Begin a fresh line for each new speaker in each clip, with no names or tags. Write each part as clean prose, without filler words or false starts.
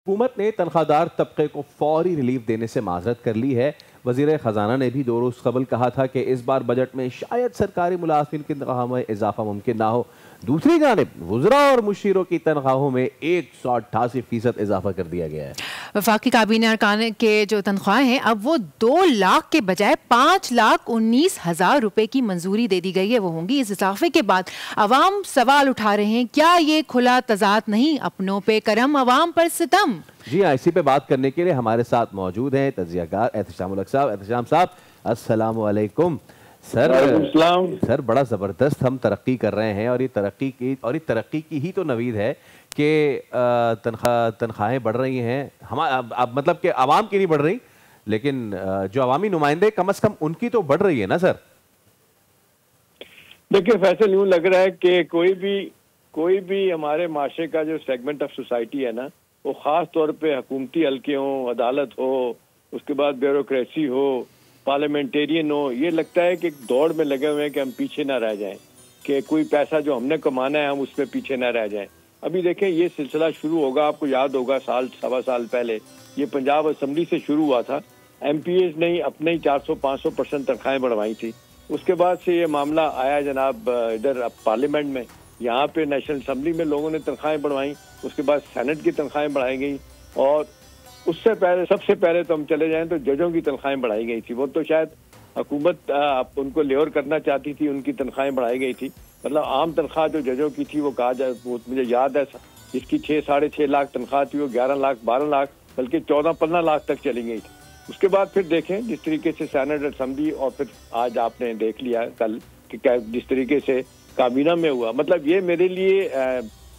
हुकूमत ने तनख्वाहदार तबके को फौरी रिलीफ देने से माजरत कर ली है। वज़ीर ख़जाना ने भी 2 रोज़ कबल कहा था कि इस बार बजट में शायद सरकारी मुलाज़िमीन की तनख्वाह में इजाफा मुमकिन ना हो। दूसरी जानिब वुज़रा और मुशीरों की तनख्वाहों में 188% इजाफा कर दिया गया है।
वफाकी काबीना अरकान के जो तनख्वाहें हैं अब वो 2 लाख के बजाय 5,19,000 रुपए की मंजूरी दे दी गई है, वो होंगी। इस इजाफे के बाद अवाम सवाल उठा रहे हैं, क्या ये खुला तजाद नहीं, अपनों पे करम अवाम पर सितम।
जी हाँ, इसी पे बात करने के लिए हमारे साथ मौजूद हैं तजियाकार एहतशाम उल हक साहब। एहतशाम साहब अस्सलाम वालेकुम। सर बड़ा ज़बरदस्त हम तरक्की कर रहे हैं और ये तरक्की की ही तो नवीद है कि तनख्वाहें बढ़ रही हैं। अब मतलब कि आवाम की नहीं बढ़ रही, लेकिन जो अवामी नुमाइंदे कम से कम उनकी तो बढ़ रही है ना सर।
देखिए फैसल, यूँ लग रहा है कि कोई भी हमारे माशरे का जो सेगमेंट ऑफ सोसाइटी है ना, वो ख़ास तौर पे हुकूमती हल्के हों, अदालत हो, उसके बाद ब्यूरोक्रेसी हो, पार्लियामेंटेरियन हो, ये लगता है कि दौड़ में लगे हुए हैं कि हम पीछे ना रह जाएं, कि कोई पैसा जो हमने कमाना है हम उसमें पीछे ना रह जाएं। अभी देखें ये सिलसिला शुरू होगा, आपको याद होगा साल सवा साल पहले ये पंजाब असम्बली से शुरू हुआ था। MPAs ने अपने ही 400-500% तनख्वाहें बढ़वाई थी। उसके बाद से ये मामला आया जनाब इधर पार्लियामेंट में, यहाँ पे नेशनल असम्बली में लोगों ने तनख्वाहें बढ़वाई, उसके बाद सेनेट की तनख्वाहें बढ़ाई गई, और उससे पहले सबसे पहले तो हम चले जाएं तो जजों की तनख्वाहें बढ़ाई गई थी। वो तो शायद हुकूमत उनको लेवर करना चाहती थी, उनकी तनख्वाहें बढ़ाई गई थी। मतलब आम तनख्वाह जो जजों की थी वो कहा जाए, वो मुझे याद है जिसकी 6-6.5 लाख तनख्वाह थी वो 11 लाख 12 लाख बल्कि 14-15 लाख तक चली गई थी। उसके बाद फिर देखें जिस तरीके से सेनेट असम्बली, और फिर आज आपने देख लिया कल कि जिस तरीके से काबीना में हुआ, मतलब ये मेरे लिए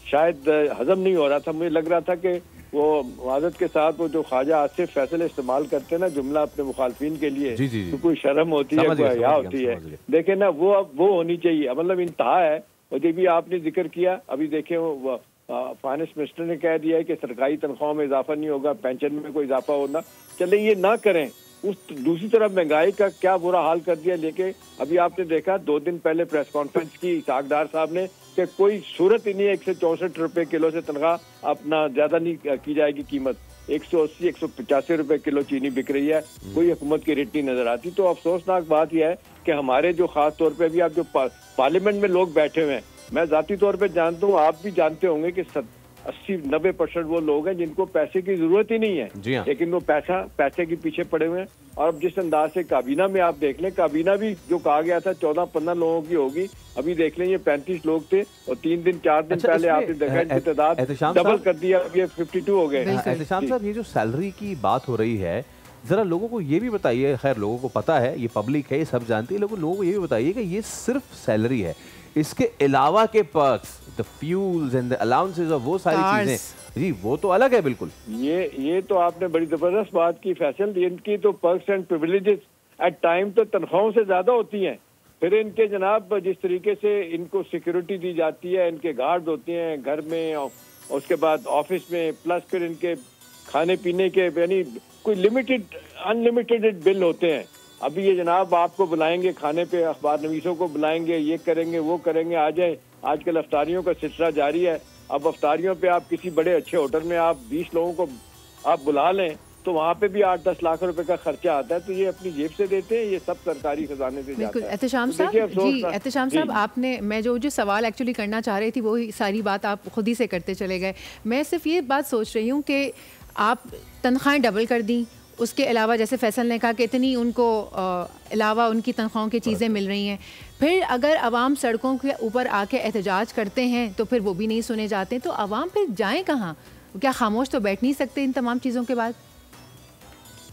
शायद हजम नहीं हो रहा था। मुझे लग रहा था कि वो माजरत के साथ वो जो ख्वाजा आसिफ फैसल इस्तेमाल करते हैं ना जुमला अपने मुखालफिन के लिए, तो कोई शर्म होती है, कोई हया होती है, देखे ना वो अब वो होनी चाहिए, मतलब इंतहा है। और जब भी आपने जिक्र किया, अभी देखे वो फाइनेंस मिनिस्टर ने कह दिया है कि सरकारी तनख्वाहों में इजाफा नहीं होगा, पेंशन में कोई इजाफा होना, चले ये ना करें। उस दूसरी तरफ महंगाई का क्या बुरा हाल कर दिया। लेके अभी आपने देखा 2 दिन पहले प्रेस कॉन्फ्रेंस की सागदार साहब ने कि कोई सूरत ही नहीं है 164 रुपए किलो से तनख्वाह अपना ज्यादा नहीं की जाएगी, कीमत 180-185 रुपए किलो चीनी बिक रही है, कोई हुकूमत की रेट नहीं नजर आती। तो अफसोसनाक बात यह है कि हमारे जो खास तौर पे अभी आप जो पार्लियामेंट में लोग बैठे हुए हैं, मैं जाती तौर पे जानता हूँ, आप भी जानते होंगे कि 80-90% वो लोग हैं जिनको पैसे की जरूरत ही नहीं है, लेकिन वो पैसे के पीछे पड़े हुए हैं। और अब जिस अंदाज से काबीना में आप देख लें, काबीना भी जो कहा गया था 14-15 लोगों की होगी, अभी देख लें ये 35 लोग थे, और 3 दिन 4 दिन पहले आपने देखा इनकी तादाद डबल कर दिया, अब ये 52 हो गए।
एहतशाम साहब, ये जो सैलरी की बात हो रही है, जरा लोगों को ये भी बताइए, खैर लोगों को पता है, ये पब्लिक है, ये सब जानती है, लेकिन लोगों को ये भी बताइए कि ये सिर्फ सैलरी है, इसके अलावा के perks, the fuels and the allowances और वो सारी चीजें जी वो तो अलग है बिल्कुल।
ये तो आपने बड़ी जबरदस्त बात की फैसल। इनकी तो perks and privileges at time तो तनख्वाहों से ज्यादा होती हैं। फिर इनके जनाब जिस तरीके से इनको सिक्योरिटी दी जाती है, इनके गार्ड होते हैं घर में, और उसके बाद ऑफिस में, प्लस फिर इनके खाने पीने के यानी कोई लिमिटेड अनलिमिटेड बिल होते हैं। अभी ये जनाब आपको बुलाएंगे खाने पे, अखबार नवीसों को बुलाएंगे, ये करेंगे वो करेंगे, आ जाए। आजकल अफ्तारियों का सिलसिला जारी है। अब अफ्तारियों पे आप किसी बड़े अच्छे होटल में आप 20 लोगों को आप बुला लें तो वहाँ पे भी 8-10 लाख रुपए का खर्चा आता है। तो ये अपनी जेब से देते हैं, ये सब सरकारी खजाने से जाता है।
एहतशाम साहब जी, एहतशाम साहब आपने, मैं जो सवाल एक्चुअली करना चाह रही थी वो सारी बात आप खुद ही से करते चले गए। मैं सिर्फ ये बात सोच रही हूँ कि आप तनख्वाहें डबल कर दी, उसके अलावा जैसे फैसल ने कहा कि इतनी उनको अलावा उनकी तनख्वाहों की चीज़ें मिल रही हैं, फिर अगर अवाम सड़कों के ऊपर आके एहतजाज करते हैं तो फिर वो भी नहीं सुने जाते, तो अवाम फिर जाएं कहाँ? क्या खामोश तो बैठ नहीं सकते इन तमाम चीज़ों के बाद?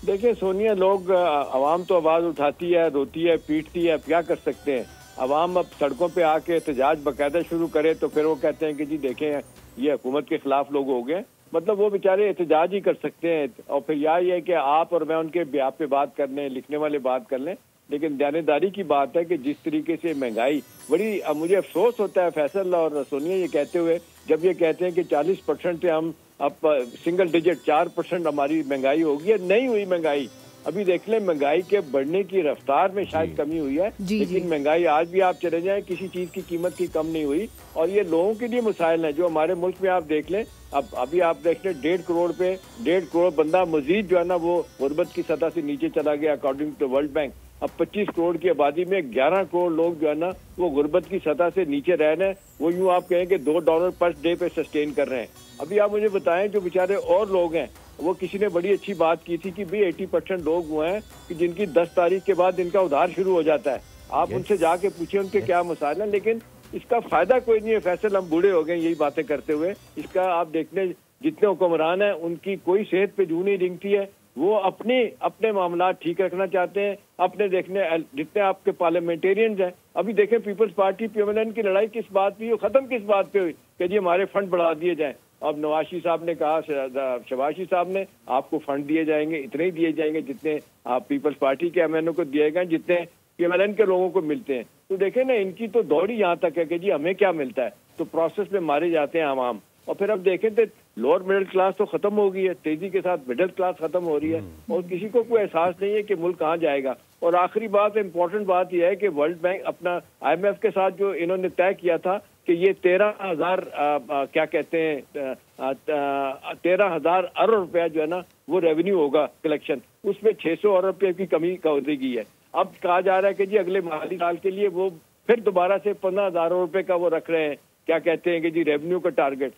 देखिए सोनिया, लोग अवाम तो आवाज़ उठाती है, रोती है, पीटती है, अब क्या कर सकते हैं। अवाम अब सड़कों पे आके एहतजाज बाकायदा शुरू करे तो फिर वो कहते हैं कि जी देखें ये हुकूमत के खिलाफ लोग हो गए। मतलब वो बेचारे एहतजाज ही कर सकते हैं, और फिर यही है कि आप और मैं उनके ब्याह पे बात कर लें, लिखने वाले बात कर लें, लेकिन ध्यानदारी की बात है कि जिस तरीके से महंगाई बड़ी, मुझे अफसोस होता है फैसल और सोनिया ये कहते हुए, जब ये कहते हैं कि 40% से हम अब सिंगल डिजिट 4% हमारी महंगाई होगी, नहीं हुई महंगाई। अभी देख लें महंगाई के बढ़ने की रफ्तार में शायद कमी हुई है, लेकिन महंगाई आज भी आप चले जाएं किसी चीज की कीमत की कम नहीं हुई। और ये लोगों के लिए मसाइल हैं जो हमारे मुल्क में आप देख लें। अब अभी आप देख लें 1.5 करोड़ पे 1.5 करोड़ बंदा मजीद जो है ना वो गुर्बत की सतह से नीचे चला गया अकॉर्डिंग टू वर्ल्ड बैंक। अब 25 करोड़ की आबादी में 11 करोड़ लोग जो है ना वो गुर्बत की सतह से नीचे रह रहे हैं। वो यूँ आप कहें कि $2 पर डे पे सस्टेन कर रहे हैं। अभी आप मुझे बताएं जो बेचारे और लोग हैं, वो किसी ने बड़ी अच्छी बात की थी कि भाई 80% लोग वो हैं कि जिनकी 10 तारीख के बाद इनका उधार शुरू हो जाता है। आप उनसे जाके पूछिए उनके क्या मसाइल हैं, लेकिन इसका फायदा कोई नहीं है। फैसल हम बूढ़े हो गए यही बातें करते हुए। इसका आप देखने जितने हुक्मरान हैं उनकी कोई सेहत पे जू नहीं रिंगती है। वो अपने मामला ठीक रखना चाहते हैं। अपने देखने जितने आपके पार्लियामेंटेरियंस हैं, अभी देखें पीपल्स पार्टी PMLN की लड़ाई किस बात पे हुई, खत्म किस बात पे हुई कि जी हमारे फंड बढ़ा दिए जाएं। अब नवाशी साहब ने कहा, शबाशी साहब ने, आपको फंड दिए जाएंगे, इतने ही दिए जाएंगे जितने आप पीपल्स पार्टी के MNO को दिए गए, जितने PMLN के लोगों को मिलते हैं। तो देखें ना इनकी तो दौड़ ही यहाँ तक है कि जी हमें क्या मिलता है। तो प्रोसेस में मारे जाते हैं आवाम। और फिर अब देखें तो लोअर मिडिल क्लास तो खत्म हो गई है, तेजी के साथ मिडिल क्लास खत्म हो रही है और किसी को कोई एहसास नहीं है कि मुल्क कहाँ जाएगा। और आखिरी बात, इम्पोर्टेंट बात यह है कि वर्ल्ड बैंक अपना IMF के साथ जो इन्होंने तय किया था कि ये 13,000 क्या कहते हैं 13,000 अरब रुपया जो है ना वो रेवेन्यू होगा कलेक्शन, उसमें 600 अरब रुपये की कमी कर दी गई है। अब कहा जा रहा है कि जी अगले माली साल के लिए वो फिर दोबारा से 15,000 रुपये का वो रख रहे हैं, क्या कहते हैं कि जी रेवेन्यू का टारगेट।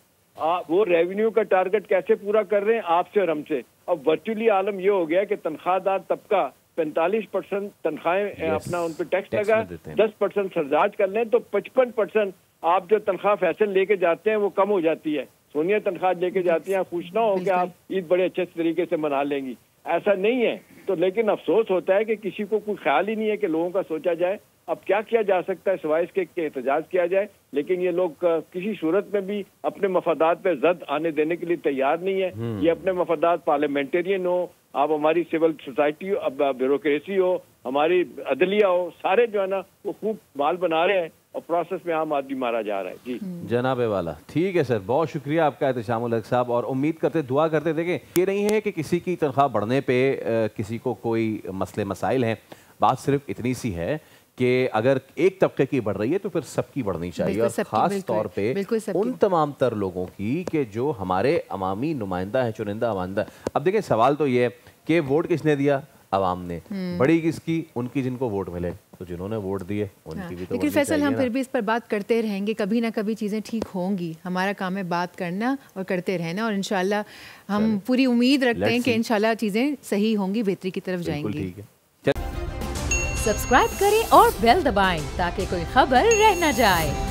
वो रेवेन्यू का टारगेट कैसे पूरा कर रहे हैं? आपसे और हमसे। अब वर्चुअली आलम ये हो गया कि तनख्वाहदार तबका 45% तनख्वाहें अपना उन पर टैक्स लगा, 10% सरचार्ज कर लें तो 55% आप जो तनख्वाह फैसल लेके जाते हैं वो कम हो जाती है। सोनिया तनख्वाह लेके जाती हैं, खुश ना हो कि आप ईद बड़े अच्छे तरीके से मना लेंगी, ऐसा नहीं है। तो लेकिन अफसोस होता है कि किसी को कोई ख्याल ही नहीं है कि लोगों का सोचा जाए। अब क्या किया जा सकता है सिवाय इसके एहतजाज किया जाए, लेकिन ये लोग किसी सूरत में भी अपने मफादात पे जद आने देने के लिए तैयार नहीं है। ये अपने मफादात पार्लियामेंटेरियन हो, आप हमारी सिविल सोसाइटी, अब ब्यूरोक्रेसी हो, हमारी अदलिया हो, सारे जो है ना वो खूब माल बना रहे हैं और प्रोसेस में आम आदमी मारा जा रहा है। जी
जनाबे वाला, ठीक है सर, बहुत शुक्रिया आपका एहतशामुल हक साहब। और उम्मीद करते, दुआ करते, देखें ये नहीं है कि किसी की तनख्वाह बढ़ने पे किसी को कोई मसले मसाइल हैं। बात सिर्फ इतनी सी है कि अगर एक तबके की बढ़ रही है तो फिर सबकी बढ़नी चाहिए, और ख़ास तौर पे उन तमाम तर लोगों की कि जो हमारे अवामी नुमाइंदा है, चुनिंदा नुमाइंदा। अब देखें सवाल तो ये है कि वोट किसने दिया? अवाम ने। बड़ी किसकी? उनकी जिनको वोट मिले, तो जिन्होंने वोट दिए उनकी भी तो।
लेकिन फैसल हम फिर भी इस पर बात करते रहेंगे, कभी ना कभी चीज़ें ठीक होंगी। हमारा काम है बात करना और करते रहना, और इंशाल्लाह हम पूरी उम्मीद रखते हैं कि इंशाल्लाह चीज़ें सही होंगी, बेहतरी की तरफ जाएंगी।
ठीक है,
सब्सक्राइब करें और बेल दबाएं ताकि कोई खबर रह न जाए।